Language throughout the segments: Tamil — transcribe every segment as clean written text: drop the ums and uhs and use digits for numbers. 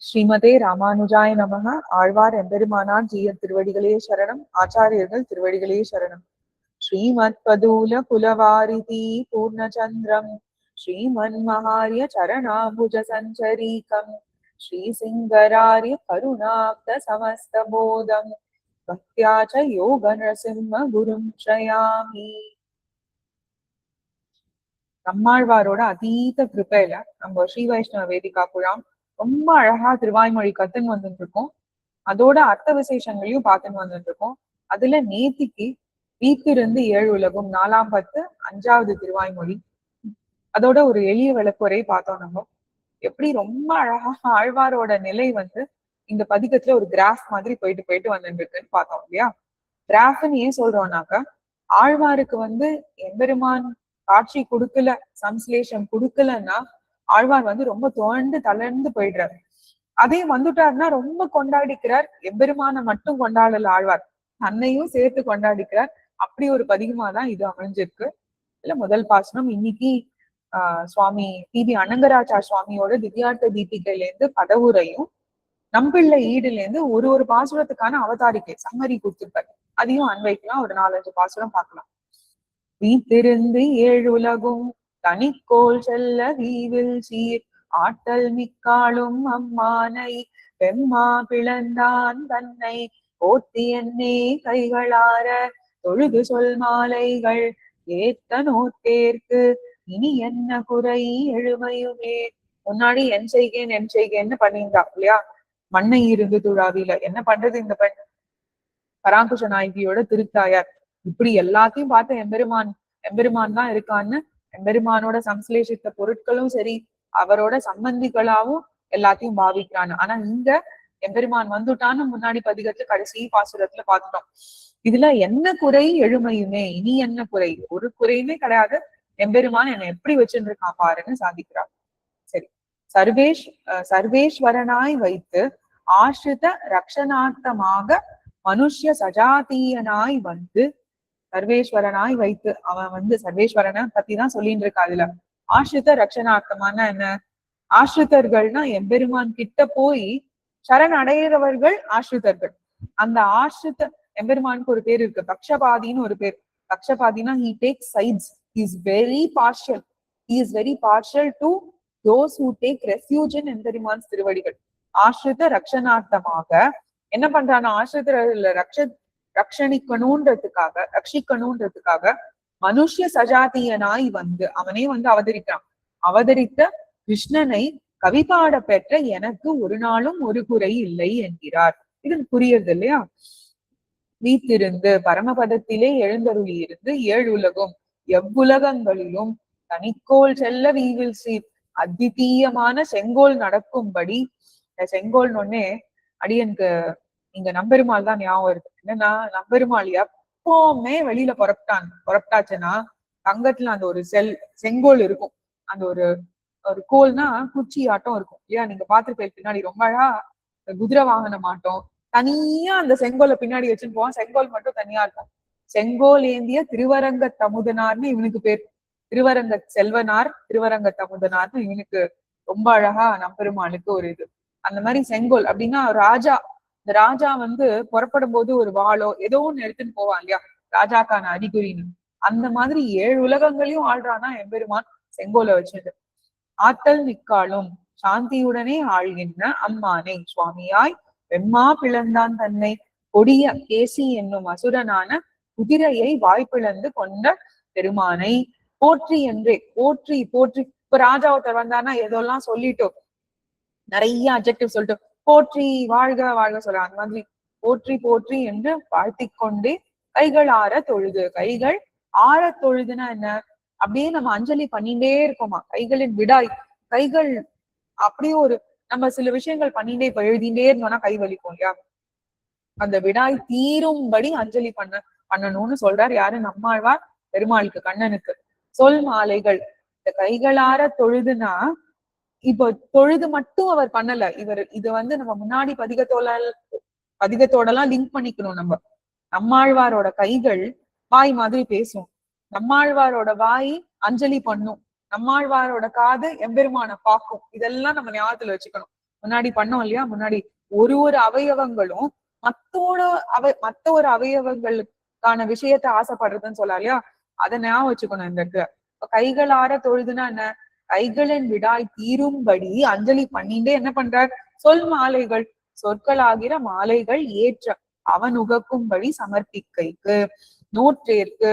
ஸ்ரீமதே ராமானுஜாய நமக. ஆழ்வார் எம்பெருமானார் ஜீயர் திருவடிகளே சரணம். ஆச்சாரியர்கள் திருவடிகளே சரணம். ஸ்ரீமத் பதூல குலவாரிதி பூர்ணச்சந்திரம் ஸ்ரீமன் மகாரிய சரணாபுஜ சஞ்சரீகம் ஸ்ரீ சிங்கராரிய கருணாப்த சமஸ்தபோதம் பக்தியாச்ச யோக நரசிம்ம குரும் ஸ்ரயாமி. நம்மாழ்வாரோட அதீத கிருப்பையில நம்ம ஸ்ரீ வைஷ்ணவ வேதிகா குழாம் ரொம்ப அழகா திருவாய்மொழி கத்துன்னு வந்துட்டு இருக்கோம். அதோட அர்த்த விசேஷங்களையும் பார்த்துன்னு வந்துட்டு இருக்கோம். அதுல நேத்திக்கு வீட்டிலிருந்து 7 உலகும் 4ஆம் பத்து 5வது திருவாய்மொழி, அதோட ஒரு எளிய விளக்குறை பார்த்தோம். நம்ம எப்படி ரொம்ப அழகா ஆழ்வாரோட நிலை இந்த பதிகத்துல ஒரு கிராஃப் மாதிரி போயிட்டு போயிட்டு வந்துட்டு இருக்குன்னு பார்த்தோம் இல்லையா? கிராஃப்னு ஏன் சொல்றோம்னாக்க, ஆழ்வாருக்கு எம்பெருமான் காட்சி கொடுக்கல, சம்ஸ்லேஷம் கொடுக்கலன்னா ஆழ்வார் ரொம்ப தோண்டு தளர்ந்து போயிடுறாரு. அதே வந்துட்டாருன்னா ரொம்ப கொண்டாடிக்கிறார். எம்பெருமான மட்டும் கொண்டாடல ஆழ்வார், தன்னையும் சேர்த்து கொண்டாடிக்கிறார். அப்படி ஒரு பதிகமா தான் இது அமைஞ்சிருக்கு. இல்ல முதல் பாசனம் இன்னைக்கு சுவாமி டி.வி. அனங்கராச்சார் சுவாமியோட திவ்யார்த்த தீபிகையில இருந்து பதவுரையும், நம்பிள்ளை ஈடுல இருந்து ஒரு பாசுரத்துக்கான அவதாரிக்கை சம்மரி கொடுத்திருப்பாரு. அதையும் அன்வைக்கலாம். ஒரு 4-5 பாசுரம் பார்க்கலாம். வீட்டிருந்து 7 உலகும் தனிக்கோள் செல்ல வீவில் சீர் ஆட்டல் மிக்காளும் அம்மானை பெம்மா பிளந்தான் தன்னை போத்தி என்னே கைகளார தொழுது சொல் மாலைகள் ஏத்த நோத்தேற்கு இனி என்ன குறை எழுமையுமே. முன்னாடி என் செய்கேன்னு பண்ணியிருந்தா இல்லையா? மண்ணை இருந்து துழாவில என்ன பண்றது இந்த பெண்? பராங்குஷ நாயகியோட திருத்தாயார் இப்படி எல்லாத்தையும் பார்த்து எம்பெருமான் தான் இருக்கான்னு எம்பெருமானோட சம்ஸ்லேஷித்த பொருட்களும் சரி, அவரோட சம்பந்திகளாவும் எல்லாத்தையும் பாவிக்கிறான்னு. ஆனா இங்க எம்பெருமான் வந்துட்டான்னு முன்னாடி பதிகத்துல கடைசி பாசுரத்துல பார்த்துட்டோம். இதுல என்ன குறை எழுமையுமே, இனி என்ன குறை? ஒரு குறையுமே கிடையாது. எம்பெருமான் என்னை எப்படி வச்சுட்டு இருக்கான் பாருன்னு சாதிக்கிறார். சரி, சர்வேஸ்வரனாய் வைத்து ஆசிரித ரக்ஷணார்த்தமாக மனுஷ்ய சஜாத்தியனாய் சர்வேஸ்வரனாய் வைத்து அவன் சர்வேஸ்வரனை பத்தி தான் சொல்லிட்டு இருக்கா. அதுல ஆசிரித ரக்ஷணார்த்தமான என்ன? ஆசிரிதர்கள்னா எம்பெருமான் கிட்ட போய் சரண் அடைகிறவர்கள் ஆசிரிதர்கள். அந்த ஆசிரித எம்பெருமானுக்கு ஒரு பேர் இருக்கு, பக்ஷபாதின்னு ஒரு பேர். பக்ஷபாதினா he takes sides, he is very partial to those who take refuge in எம்பெருமான் திருவடிகள். ஆசிரித ரக்ஷணார்த்தமாக என்ன பண்றானா, ஆசிரிதர்கள் ரட்சிக்கணும்ன்றதுக்காக மனுஷ்ய சஜாத்தியனாய் அவனே அவதரிக்கிறான். அவதரித்த கிருஷ்ணனை கவிபாட பெற்ற எனக்கு ஒரு நாளும் ஒரு குறை இல்லை என்கிறார். இது புரியுது இல்லையா? வீட்டிருந்து பரமபதத்திலே எழுந்தருளி இருந்து 7 உலகும் எவ்வுலகங்களிலும் தனிக்கோள் செல்ல வீவில் சீர் அத்விதீயமான செங்கோல் நடக்கும்படி. செங்கோல் ஒன்னே அடியனுக்கு இங்க நம்பெருமாள் தான் ஞாபகம் இருக்கு. என்னன்னா, நம்பெருமாள் எப்பவுமே வெளியில புறப்பட்டாச்சுன்னா தங்கத்துல அந்த ஒரு செங்கோல் இருக்கும். அந்த ஒரு கோல்னா குச்சி ஆட்டம் இருக்கும் இல்லையா? நீங்க பாத்துருப்பேன் பின்னாடி ரொம்ப அழகா குதிரை வாகனம் ஆட்டம் தனியா அந்த செங்கோலை பின்னாடி வச்சுன்னு போவான். செங்கோல் மட்டும் தனியா இருக்கும். செங்கோல் ஏந்திய திருவரங்க தமுதனார்னு இவனுக்கு பேர். திருவரங்க செல்வனார், திருவரங்க தமுதனார்னு இவனுக்கு ரொம்ப அழகா நம்பெருமாளுக்கு ஒரு இது. அந்த மாதிரி செங்கோல் அப்படின்னா ராஜா. இந்த ராஜா புறப்படும் போது ஒரு வாளோ ஏதோ ஒண்ணு எடுத்துன்னு போவான் இல்லையா, ராஜாக்கான அறிகுறின்னு. அந்த மாதிரி 7 உலகங்களையும் ஆள்றானா எம்பெருமான் செங்கோலை வச்சுட்டு. ஆத்தல் மிக்காலும் சாந்தியுடனே ஆள்கின்ற அம்மானை சுவாமியாய் வெம்மா பிளந்தான் தன்னை கொடிய கேசி என்னும் அசுரனான குதிரையை வாய்ப்பிழந்து கொண்ட பெருமானை போற்றி என்றே போற்றி. இப்ப ராஜா ஒருத்தர் வந்தானா ஏதோலாம் சொல்லிட்டோம், நிறைய அட்ஜெக்டிவ் சொல்லிட்டு போற்றி வாழ்க சொல்ற. அந்த மாதிரி போற்றி என்று வாழ்த்திக் கொண்டே கைகள் ஆற தொழுது. கைகள் ஆற தொழுதுன்னா என்ன? அப்படியே நம்ம அஞ்சலி பண்ணிட்டே இருக்கோமா. கைகளின் விடாய். கைகள் அப்படியே நம்ம சில விஷயங்கள் பண்ணிட்டே இப்ப எழுதிட்டே இருந்தோம்னா கை வலிக்கும் இல்லையா? அந்த விடாய் தீரும்படி அஞ்சலி பண்ணணும்னு சொல்றார். யாரு? நம்மாழ்வார் பெருமாளுக்கு, கண்ணனுக்கு. சொல் மாலைகள். இந்த கைகளார தொழுதுன்னா இப்போ தொழுது மட்டும் அவர் பண்ணல. இது நம்ம முன்னாடி பதிகத்தோடலாம் லிங்க் பண்ணிக்கணும். நம்மாழ்வாரோட கைகள் வாய் மாதிரி பேசும், நம்மாழ்வாரோட வாய் அஞ்சலி பண்ணும், நம்மாழ்வாரோட காது எம்பெருமான பார்க்கும். இதெல்லாம் நம்ம ஞாபகத்துல வச்சுக்கணும். முன்னாடி பண்ணோம் இல்லையா, முன்னாடி ஒரு ஒரு அவயவங்களும் மத்த ஒரு அவயவங்களுக்கான விஷயத்த ஆசைப்படுறதுன்னு சொல்லலாம் இல்லையா, அதை ஞாபகம் வச்சுக்கணும் இந்த இடத்துல. கைகளார தொழுதுன்னா என்ன, கைகளின் விடாய் தீரும்படி அஞ்சலி பண்ணிட்டே என்ன பண்றார், சொல் மாலைகள், சொற்களாகிற மாலைகள் ஏற்ற அவன் உகக்கும்படி சமர்ப்பிக்கைக்கு நூற்றேற்கு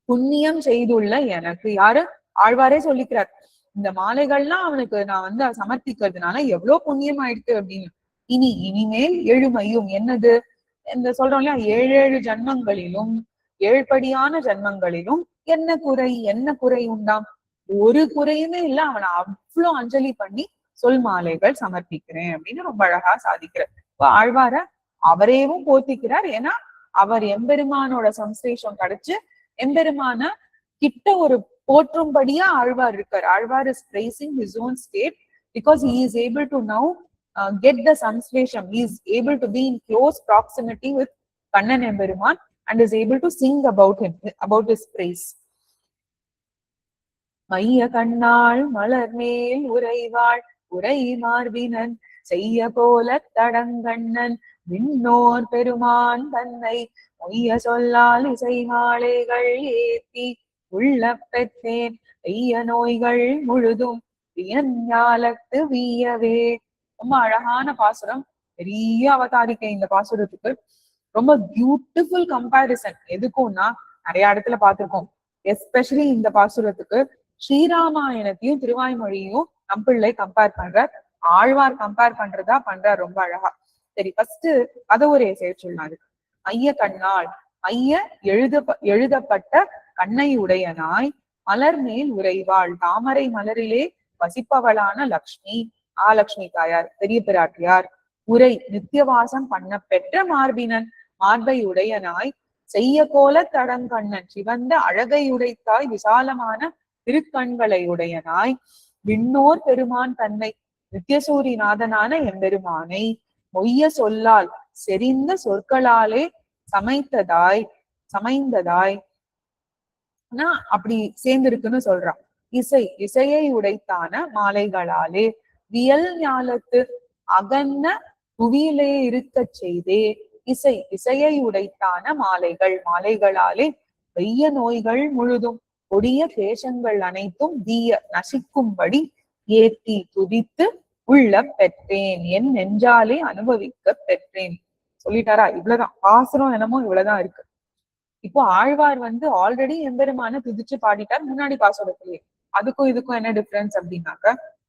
புண்ணியம் செய்துள்ள எனக்கு. யாரு, ஆழ்வாரே சொல்லிக்கிறார், இந்த மாலைகள்லாம் அவனுக்கு நான் வந்து சமர்ப்பிக்கிறதுனால எவ்வளவு புண்ணியம் ஆயிடுச்சு அப்படின்னு. இனிமேல் எழுமையும் என்னது, இந்த சொல்றோம் இல்லையா, 7 ஜன்மங்களிலும் 7படியான ஜன்மங்களிலும் என்ன குறை உண்டாம், ஒரு குறையுமே இல்ல, அவனை அவ்வளவு அஞ்சலி பண்ணி சொல் மாலைகள் சமர்ப்பிக்கிறேன் அப்படின்னு ரொம்ப அழகா சாதிக்கிறார். இப்ப ஆழ்வார அவரேவும் போத்திக்கிறார். ஏன்னா அவர் எம்பெருமானோட சம்சேஷம் கிடைச்சு எம்பெருமான கிட்ட ஒரு போற்றும்படியா ஆழ்வார் இருக்கார். Alvar is praising his own state because he is able to now get the samslesham. He is able to be in close proximity with Kannan எம்பெருமான் and is able to sing about him, about his praise. மைய கண்ணாள் மலர் மேல் உறைவாள் உரை மார்பினன் செய்ய போல தடங்கண்ணன் விண்ணோர் பெருமான் தன்னை மொய்ய சொல்லால் இசை மாலைகள் ஏத்தி உள்ள பெற்றேன் ஐய நோய்கள் முழுதும் வியஞ்ஞாலத்து வீயவே. ரொம்ப அழகான பாசுரம், பெரிய அவதாரிக்கை இந்த பாசுரத்துக்கு. ரொம்ப பியூட்டிஃபுல் கம்பேரிசன். எதுக்கும்னா நிறைய இடத்துல பார்த்திருக்கோம், எஸ்பெஷலி இந்த பாசுரத்துக்கு ஸ்ரீராமாயணத்தையும் திருவாய்மொழியும் நம்பிள்ளை கம்பேர் பண்ற, ஆழ்வார் கம்பேர் பண்றார் ரொம்ப அழகா. சரி, ஃபர்ஸ்ட் அத ஒரு சேர்ச்சுள்ளாரு. ஐய கண்ணாள், ஐய எழுதப்பட்ட கண்ணை உடையனாய், மலர் மேல் உறைவாள், தாமரை மலரிலே வசிப்பவளான லக்ஷ்மி, ஆலக்ஷ்மி தாயார், பெரிய பிராட்டியார், உரை நித்தியவாசம் பண்ண பெற்ற மார்பினன், மார்பை உடையனாய், செய்ய கோல தடங்கண்ணன், சிவந்த அழகை உடைத்தாய், விசாலமான திருக்கண்களை உடையனாய், விண்ணோர் பெருமான் தன்னை, நித்தியசூரிநாதனான எம்பெருமானை, மொய்ய சொல்லால் செறிந்த சொற்களாலே சமைந்ததாய் அப்படி சேர்ந்திருக்குன்னு சொல்றான். இசையை உடைத்தான மாலைகளாலே, வியல் ஞாலத்து அகன்ன புவியிலே இருக்க செய்தே, இசையை உடைத்தான மாலைகளாலே வெய்ய நோய்கள் முழுதும் கொடிய கேசங்கள் அனைத்தும் தீய நசிக்கும்படி ஏத்தி துதித்து உள்ள பெற்றேன், என் நெஞ்சாலே அனுபவிக்க பெற்றேன். சொல்லிட்டாரா? இவ்வளவுதான் பாசுரம், என்னமோ இவ்வளவுதான் இருக்கு. இப்போ ஆழ்வார் வந்து ஆல்ரெடி எம்பெருமான துதிச்சு பாடிட்டார் முன்னாடி பாசுரத்திலேயே. அதுக்கும் இதுக்கும் என்ன டிஃபரன்ஸ் அப்படின்னாக்க,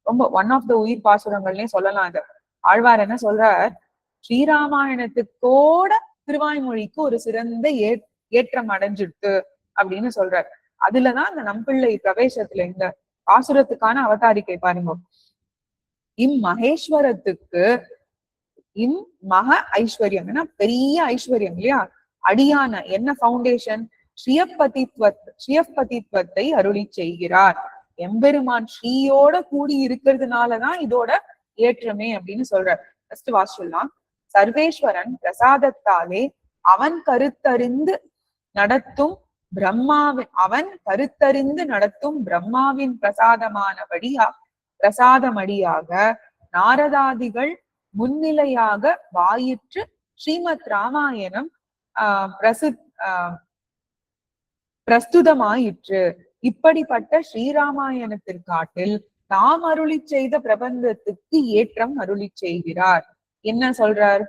ரொம்ப ஒன் ஆஃப் த உயிர் பாசுரங்கள்லயே சொல்லலாம். அது ஆழ்வார் என்ன சொல்றார், ஸ்ரீராமாயணத்துக்கோட திருவாய்மொழிக்கு ஒரு சிறந்த ஏற்றம் அடைஞ்சிட்டு அப்படின்னு சொல்றார். அதுலதான் இந்த நம்பிள்ளை பிரவேசத்துல இந்த பாசுரத்துக்கான அவதாரிக்கை பாருங்க. மகேஸ்வரத்துக்கு மக ஐஸ்வர்யம், பெரிய ஐஸ்வர்யம் இல்லையா, அடியான என்ன ஃபவுண்டேஷன், ஸ்ரீயப்பதித்வத்தை அருளி செய்கிறார். எம்பெருமான் ஸ்ரீயோட கூடி இருக்கிறதுனாலதான் இதோட ஏற்றமே அப்படின்னு சொல்றார். ஃபர்ஸ்ட் வாசிக்கலாம். சர்வேஸ்வரன் பிரசாதத்தாலே அவன் கருத்தறிந்து நடத்தும் பிரம்மாவின் பிரசாதமடியாக நாரதாதிகள் முன்னிலையாக வாயிற்று ஸ்ரீமத் ராமாயணம் பிரஸ்துதமாயிற்று. இப்படிப்பட்ட ஸ்ரீராமாயணத்திற்காட்டில் தாம் அருளி செய்த பிரபந்தத்துக்கு ஏற்றம் அருளி செய்கிறார். என்ன சொல்றார்?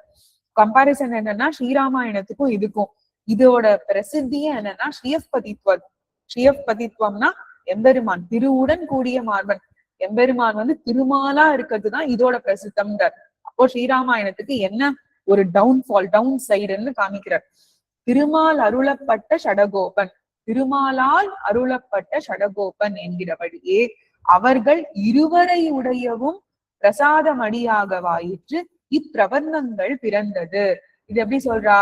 கம்பாரிசன் என்னன்னா, ஸ்ரீராமாயணத்துக்கும் இதுக்கும் இதோட பிரசித்தியே என்னன்னா ஸ்ரீயப்பதித்வம்னா எம்பெருமான் திருவுடன் கூடிய மார்பன். எம்பெருமான் வந்து திருமாலா இருக்கிறதுதான் இதோட பிரசித்தம்ன்றார். அப்போ ஸ்ரீராமாயணத்துக்கு என்ன ஒரு டவுன் சைடுன்னு காமிக்கிறார். திருமால் அருளப்பட்ட ஷடகோபன், திருமாலால் அருளப்பட்ட ஷடகோபன் என்கிறபடியே அவர்கள் இருவரை உடையவும் பிரசாதமடியாக வாயிற்று இப்பிரபந்தங்கள் பிறந்தது. இது எப்படி சொல்றா?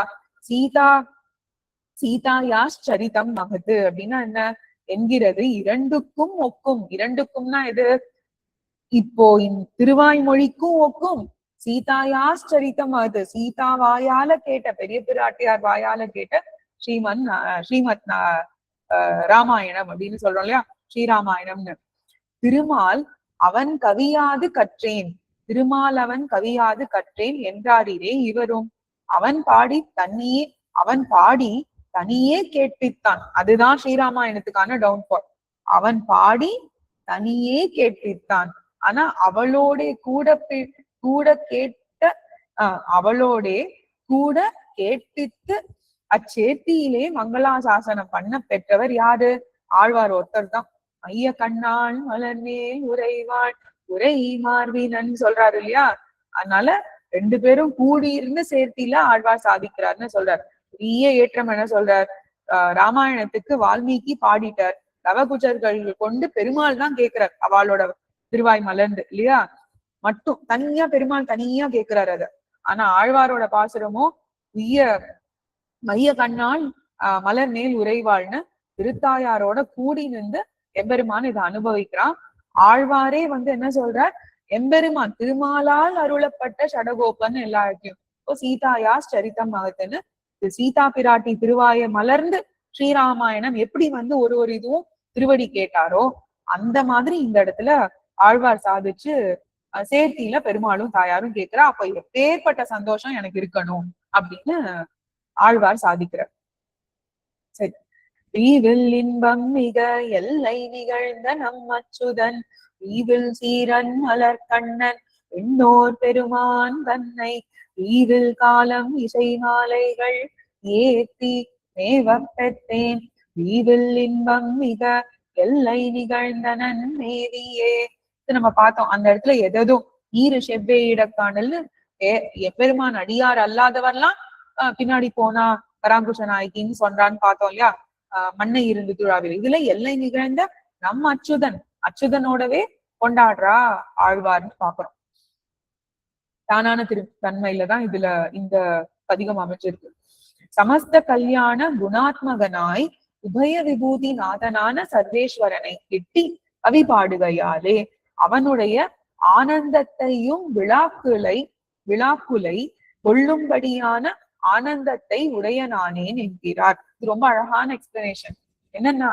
சீதாயாஸ் சரிதம் மகது அப்படின்னா என்ன என்கிறது? இரண்டுக்கும் ஒக்கும். இரண்டுக்கும்னா எது? இப்போ திருவாய்மொழிக்கும் ஒக்கும், சீதாயாஸ் சரிதம் மகது, சீதா வாயால கேட்ட, பெரிய பிராட்டியார் வாயால கேட்ட ஸ்ரீமத் ராமாயணம் அப்படின்னு சொல்றோம் இல்லையா, ஸ்ரீராமாயணம்னு. திருமால் அவன் கவியாது கற்றேன், திருமாலவன் கவியாது கற்றேன் என்றாரிரே இவரும். அவன் பாடி தனியே கேட்பித்தான். அதுதான் ஸ்ரீராமாயணத்துக்கான டவுன்ஃபால். அவன் பாடி தனியே கேட்பித்தான். ஆனா அவளோட கூட கேட்ட அவளோட கூட கேட்பித்து அச்சேர்த்தியிலே மங்களாசாசனம் பண்ண பெற்றவர் யாரு? ஆழ்வார் ஒருத்தர் தான். ஐய கண்ணாள் மலர்மேல் உரைவாள் உரை மார்பினன் சொல்றாரு இல்லையா? அதனால ரெண்டு பேரும் கூடியிருந்த சேர்த்தியில ஆழ்வார் சாதிக்கிறார்னு சொல்றார். பெரிய ஏற்றம் என்ன சொல்றார்? ராமாயணத்துக்கு வால்மீகி பாடிட்டார். லவகுஜர்கள் கொண்டு பெருமாள் தான் கேட்கிறார். அவளோட திருவாய் மலர்ந்து இல்லையா? மட்டும் தனியா பெருமாள் தனியா கேட்கிறார் அத. ஆனா ஆழ்வாரோட பாசுரமோ மைய கண்ணால் மலர் மேல் உரைவாள்னு திருத்தாயாரோட கூடி நின்று எம்பெருமான் இதை அனுபவிக்கிறான். ஆழ்வாரே என்ன சொல்றார்? எம்பெருமான் திருமாலால் அருளப்பட்ட ஷடகோபன் எல்லாத்தையும் சீதாயா சரித்தம் மகத்துன்னு சீதா பிராட்டி திருவாய மலர்ந்து ஸ்ரீராமாயணம் எப்படி ஒரு இதுவும் திருவடி கேட்டாரோ அந்த மாதிரி இந்த இடத்துல ஆழ்வார் சாதிச்சு சேர்த்தியில பெருமாளும் தாயாரும் கேட்கிறா. அப்ப எப்பேற்பட்ட சந்தோஷம் எனக்கு இருக்கணும் அப்படின்னு ஆழ்வார் சாதிக்கிறார். சரி, ஈவில் இன்பம் மிக எல்லை நிகழ்ந்த நம் அச்சுதன் ஈவில் சீரன் மலர் கண்ணன் எண்ணோர் பெருமான் தன்னை ஈவில் காலம் இசை மாலைகள் ஏத்தி மேவ பெற்றேன் ஈவில் இன்பம் மிக எல்லை நிகழ்ந்தனன் மேவியே. நம்ம பார்த்தோம் அந்த இடத்துல எதுவும் ஈரு செவ்வே இடக்கானல்னு எப்பெருமான் அடியார் அல்லாதவர்லாம் பின்னாடி போனா பராங்குஷ நாயகின்னு சொல்றான்னு பார்த்தோம் இல்லையா? மண்ணை இருந்து துழாவில். இதுல எல்லை நிகழ்ந்த நம் அச்சுதனோடவே கொண்டாடுறா ஆழ்வார்னு பாக்குறோம். தானான தன்மையில தான் இதுல இந்த பதிகம் அமைச்சிருக்கு. சமஸ்த கல்யாண குணாத்மகனாய் உபய விபூதி நாதனான சர்வேஸ்வரனை கிட்டி கவி பாடுகையாலே அவனுடைய ஆனந்தத்தையும் விழாக்குலை கொள்ளும்படியான ஆனந்தத்தை உடைய நானேன் என்கிறார். இது ரொம்ப அழகான எக்ஸ்பிளனேஷன். என்னன்னா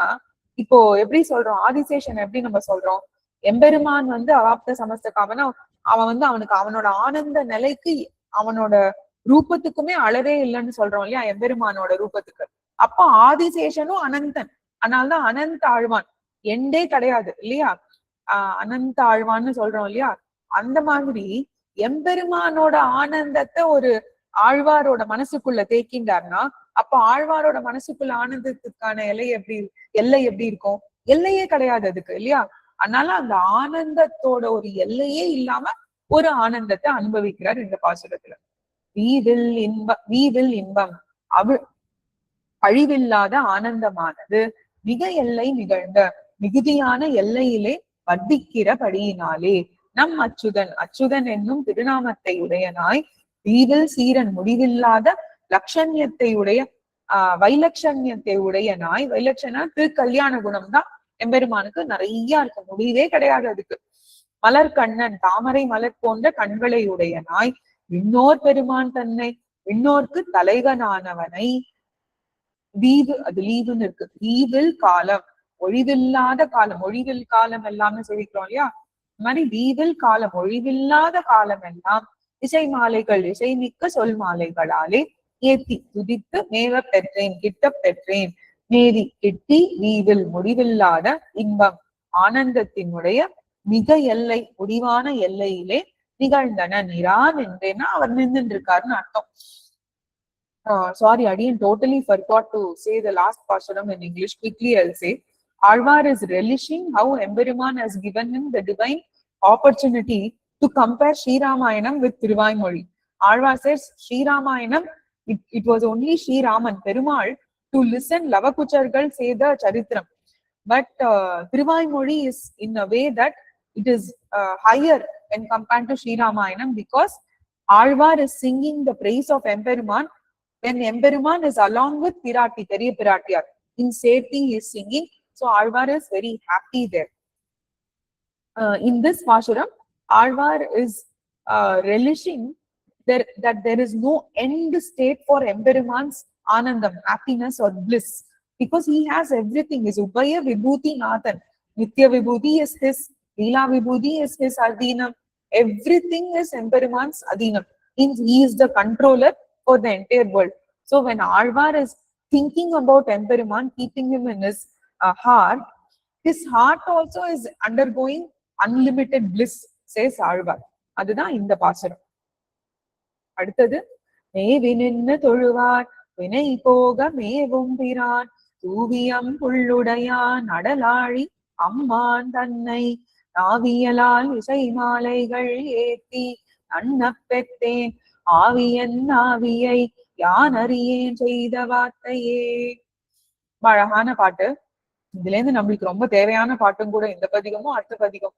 இப்போ எப்படி சொல்றோம்? ஆதிசேஷன் எப்படி நம்ம சொல்றோம்? எம்பெருமான் அவாப்த சமஸ்தகாவன அவன் அவனுக்கு அவனோட ஆனந்த நிலைக்கு அவனோட ரூபத்துக்குமே அளவே இல்லைன்னு சொல்றோம் இல்லையா? எம்பெருமானோட ரூபத்துக்கு. அப்போ ஆதிசேஷனும் அனந்தன். அதனால்தான் அனந்த ஆழ்வான், எண்டே கிடையாது இல்லையா? அனந்த ஆழ்வான்னு சொல்றோம் இல்லையா? அந்த மாதிரி எம்பெருமானோட ஆனந்தத்தை ஒரு ஆழ்வாரோட மனசுக்குள்ள தேக்கின்றார்னா அப்ப ஆழ்வாரோட மனசுக்குள்ள ஆனந்தத்துக்கான எல்லை எப்படி இருக்கும்? எல்லையே கிடையாது அதுக்கு இல்லையா? அதனால அந்த ஆனந்தத்தோட ஒரு எல்லையே இல்லாம ஒரு ஆனந்தத்தை அனுபவிக்கிறார் இந்த பாசுரத்துல. வீவில் இன்பம் அழிவில்லாத ஆனந்தமானது மிக எல்லை நிகழ்ந்த மிகுதியான எல்லையிலே வர்த்திக்கிறபடியினாலே நம் அச்சுதன் என்னும் திருநாமத்தை உடையனாய் வீவில் சீரன் முடிவில்லாத லட்சண்யத்தை உடைய வைலட்சண்யத்தை உடையனாய். வைலட்சணா திருக்கல்யாண குணம் தான் எம்பெருமானுக்கு நிறைய இருக்கு, முடிவே கிடையாது அதுக்கு. மலர் கண்ணன் தாமரை மலர் போன்ற கண்களை உடையனாய் விண்ணோர் பெருமான் தன்னை விண்ணோர்க்கு தலைவனானவனை லீவுன்னு இருக்கு. லீவில் காலம் ஒழிவில்லாத காலம், ஒழிவில் காலம் எல்லாமே சொல்லிக்கிறோம் இல்லையா? இந்த மாதிரி லீவில் காலம் ஒழிவில்லாத காலம் எல்லாம் இசை மாலைகள் இசைமிக்க சொல் மாலைகளாலே ஏத்தி துதித்து மேவ பெற்றேன் கிட்ட பெற்றேன் மேவி கிட்டி வீவில் முடிவில்லாத இன்பம் ஆனந்தத்தினுடைய மிக எல்லை முடிவான எல்லையிலே நிகழ்ந்தன நிரான் என்றேன்னா அவர் நின்று இருக்காருன்னு அர்த்தம். Sorry, I didn't totally forgot to say the last portion in English. Quickly, I'll say. Alvar is relishing how Emberiman has given him the divine opportunity to compare Sri Ramayanam with Thiruvaimozhi. Alvar says Sri Ramayanam, it was only Sri Raman, Perumal, to listen Lavakuchargal say the Charitram. But Thiruvaimozhi is in a way that it is higher when compared to Sri Ramayanam because Alvar is singing the praise of Emberiman when Emberiman is along with Pirati, Periya Piratiyar. In Sethi he is singing, so Alvar is very happy there. In this Pashuram, Alvar is relishing that there is no end state for Emberiman's Anandam, happiness or bliss, because he has everything. His Ubaya Vibhuti Nathan, Nitya Vibhuti is his, Leela Vibhuti is his Ardhinam, Everything is Emperuman's Adhinam. Means he is the controller for the entire world. So when Alvar is thinking about Emperuman, keeping him in his heart, his heart also is undergoing unlimited bliss, says Alvar. அதுதான் இந்த பாசுரம். அடுத்தது, மேவி நின்று தொழுவார் வினை போக மேவும் பிரான் தூவியம் புள்ளுடையான் அடலாழி அம்மான் தன்னை நாவியலால் இசை மாலைகள் ஏத்தி அண்ண பெற்றேன் ஆவியன் ஆவியை யான் அறியேன் செய்த வார்த்தையே. அழகான பாட்டு. இதுல இருந்து நம்மளுக்கு ரொம்ப தேவையான பாட்டும் கூட இந்த பதிகமும் அடுத்த பதிகம்.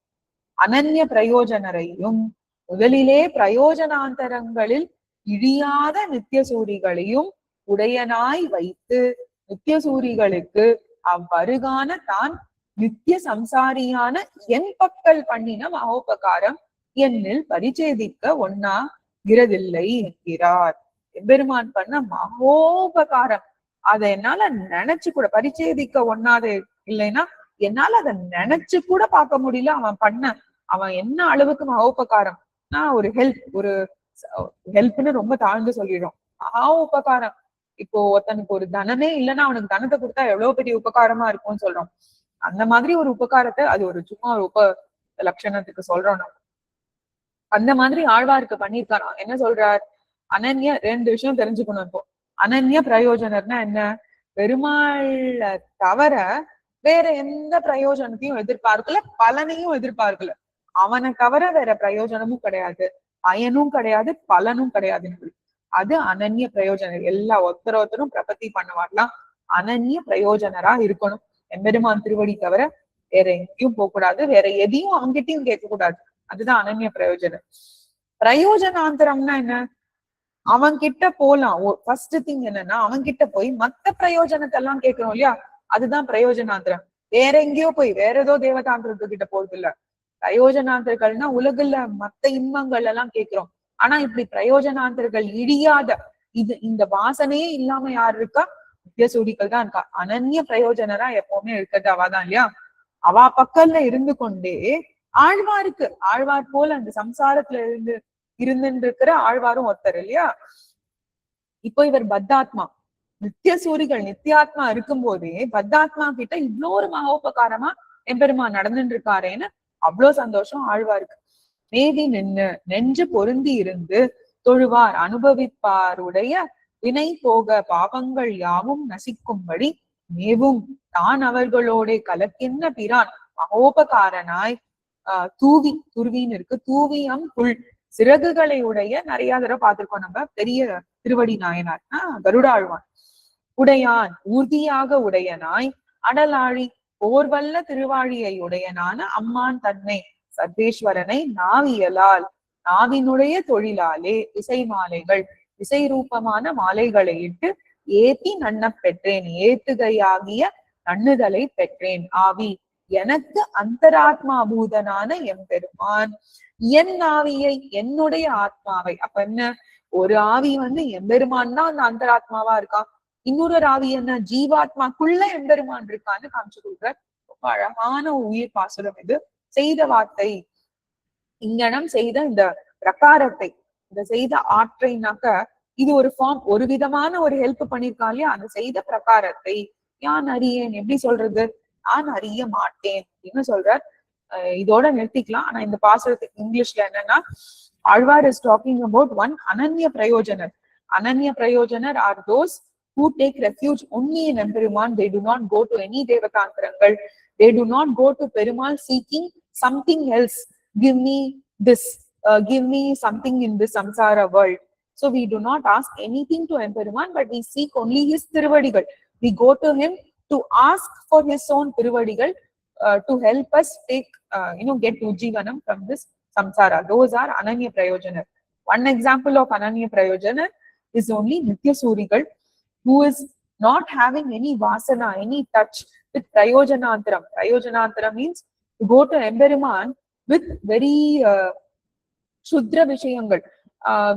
அனன்ய பிரயோஜனரையும் முதலிலே பிரயோஜனாந்தரங்களில் இழியாத நித்தியசூரிகளையும் உடையனாய் வைத்து நித்தியசூரிகளுக்கு அவ்வருகான தான் நித்திய சம்சாரியான என் பக்கல் பண்ணின மகோபகாரம் என்னில் பரிச்சேதிக்க ஒண்ணாகிறதில்லை என்கிறார். எம்பெருமான் பண்ண மகோபகாரம் அதை என்னால நினைச்சு கூட பரிச்சேதிக்க ஒண்ணாத இல்லைன்னா என்னால அதை நினைச்சு கூட பார்க்க முடியல. அவன் என்ன அளவுக்கு மகோபகாரம். ஒரு ஹெல்ப்னு ரொம்ப தாழ்ந்து சொல்லிடும். உபகாரம். இப்போ ஒருத்தனுக்கு ஒரு தனமே இல்லைன்னா அவனுக்கு தனத்தை கொடுத்தா எவ்வளவு பெரிய உபகாரமா இருக்கும்னு சொல்றோம். அந்த மாதிரி ஒரு உபகாரத்தை, அது ஒரு சும்மா ஒரு லட்சணத்துக்கு சொல்றோம் நம்ம. அந்த மாதிரி ஆழ்வாருக்கு பண்ணிருக்காராம். என்ன சொல்றார்? அனன்ய, ரெண்டு விஷயம் தெரிஞ்சுக்கணும். இப்போ அனன்ய பிரயோஜனர்னா என்ன? பெருமாள் தவிர வேற எந்த பிரயோஜனத்தையும் எதிர்பார்க்கல, பலனையும் எதிர்பார்க்கல. அவனை தவிர வேற பிரயோஜனமும் கிடையாது, பயனும் கிடையாது, பலனும் கிடையாது. அது அனன்ய பிரயோஜனர். எல்லா ஒருத்தரும் பிரபத்தி பண்ணவாடலாம். அனன்ய பிரயோஜனரா இருக்கணும். எம்பெருமான் திருவடி தவிர வேற எங்கேயும் போக கூடாது, வேற எதையும் அவங்கிட்டையும் கேட்க கூடாது. அதுதான் அனன்ய பிரயோஜனம். பிரயோஜனாந்தரம்னா என்ன? அவன் கிட்ட போலாம். ஃபர்ஸ்ட் திங் என்னன்னா, அவன் கிட்ட போய் மத்த பிரயோஜனத்தை எல்லாம் கேட்கிறோம் இல்லையா, அதுதான் பிரயோஜனாந்தரம். வேற எங்கேயோ போய் வேற ஏதோ தேவதாந்திரத்துக்கிட்ட போறது இல்ல. பிரயோஜனாந்தர்கள்னா உலகுல மத்த இன்பங்கள் எல்லாம் கேட்கிறோம். ஆனா இப்படி பிரயோஜனாந்தர்கள் இடியாத இந்த வாசனையே இல்லாம யார் இருக்கா? நித்தியசூரிகள் தான் இருக்கா. அனன்ய பிரயோஜனரா எப்பவுமே இருக்கிறது அவாதான் இல்லையா. அவா பக்கல்ல இருந்து கொண்டே ஆழ்வாருக்கு, ஆழ்வார் போல அந்த சம்சாரத்துல இருந்துட்டு இருக்கிற ஆழ்வாரும் ஒருத்தர் இல்லையா. இப்போ இவர் பத்தாத்மா, நித்தியசூரிகள் நித்தியாத்மா இருக்கும் போதே பத்தாத்மா கிட்ட இவ்வளோ ஒரு மகோபகாரமா எம்பெருமான் நடந்துட்டு இருக்காரேன்னு அவ்வளவு சந்தோஷம் ஆழ்வாருக்கு. மேவி நின்று நெஞ்சு பொருந்தி இருந்து தொழுவார் அனுபவிப்பாருடைய வினை போக பாவங்கள் யாவும் நசிக்கும்படி மேவும் தான் அவர்களோட கலக்கின்ற பிரான் மகோபகாரனாய் துருவின்னு இருக்கு, தூவியம் புல் சிறகுகளை உடைய, நிறைய தடவை பார்த்திருக்கோம் நம்ம, பெரிய திருவடி நாயனார்னா கருடாழ்வான். உடையான் உறுதியாக உடையனாய் அடலாழி போர்வல்ல திருவாழியை உடையனான அம்மான் தன்னை சர்வேஸ்வரனை நாவியலால் நாவினுடைய தொழிலாலே இசை மாலைகள் இசை ரூபமான மாலைகளை இட்டு ஏத்தி நன்ன பெற்றேன், ஏத்துகையாகிய நன்னுதலை பெற்றேன். ஆவி எனக்கு அந்தராத்மா பூதனான எம்பெருமான் என் ஆவியை, என்னுடைய ஆத்மாவை. அப்ப என்ன, ஒரு ஆவி எம்பெருமான் தான் அந்த அந்தராத்மாவா இருக்கான், இன்னொரு ஆவி என்ன, ஜீவாத்மாக்குள்ள எம்பெருமான் இருக்கான்னு காமிச்சு கொடுக்குற ரொம்ப அழகான உயிர் பாசுரம் இது. செய்த வார்த்தை, இங்கனம் செய்த இந்த பிரகாரத்தை, இந்த செய்த ஆற்றைனாக்க இது ஒரு ஃபார்ம், ஒரு விதமான ஒரு ஹெல்ப் பண்ணிருக்கா இல்லையா. அந்த செய்த பிரகாரத்தை யான் அறியேன், எப்படி சொல்றது, நான் அறிய மாட்டேன் அப்படின்னு சொல்றார். இதோட நிறுத்திக்கலாம். ஆனா இந்த பாசுரத்துக்கு இங்கிலீஷ்ல என்னன்னா, Alvar is talking about one ananya prayojanar. Ananya prayojanar are those who take refuge only in Emperuman. They do not go to any Devatantarangal. They do not go to Perumal seeking something else. Give me this, give me something in this samsara world. So we do not ask anything to Emperuman, but we seek only his Tiruvadigal. We go to him to ask for his own Tiruvadigal to help us take, get Ujjivanam from this samsara. Those are Ananya Prayojanar. One example of Ananya Prayojanar is only Nitya Surigal, who is not having any vasana, any touch with Prayojanantram. Prayojanantram means to go to Emperuman with very Shudra Vishayangal,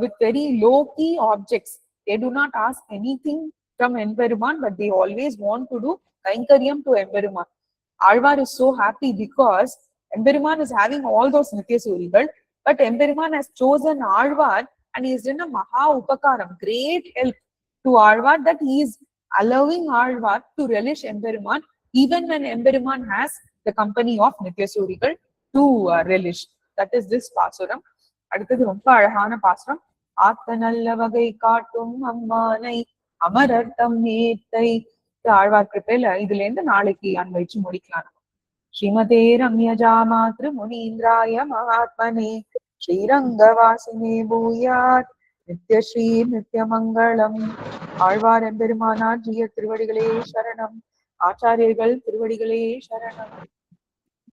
with very low-key objects. They do not ask anything from Emperuman, but they always want to do Kainkaryam to Emperuman. Alvar is so happy because Emperuman is having all those Nitya Surigal, But Emperuman has chosen Alvar and he has done a Maha Upakaram, great help to Alvar, that he is allowing Alvar to relish Emperuman even when Emperuman has the company of Nityasurigal to relish. That is this Pasuram. அடுத்தது ரொம்ப அழகான பாசுரம். ஆத்த நல்ல வகை காட்டும் அம்மானை அமரர்த்தம் ஏத்தை. ஆழ்வார் கிருப்பையில இதுல இருந்து நாளைக்கு அன்வைச்சு முடிக்கலாம். ஸ்ரீமதே ரம்யஜா மாத்ரு முனீந்திராய மகாத்மனே ஸ்ரீரங்கவாசினே பூயாத் நித்யஸ்ரீ நித்யமங்கலம். ஆழ்வார் எம்பெருமானார் ஜிய திருவடிகளே சரணம். ஆச்சாரியர்கள் திருவடிகளே சரணம்.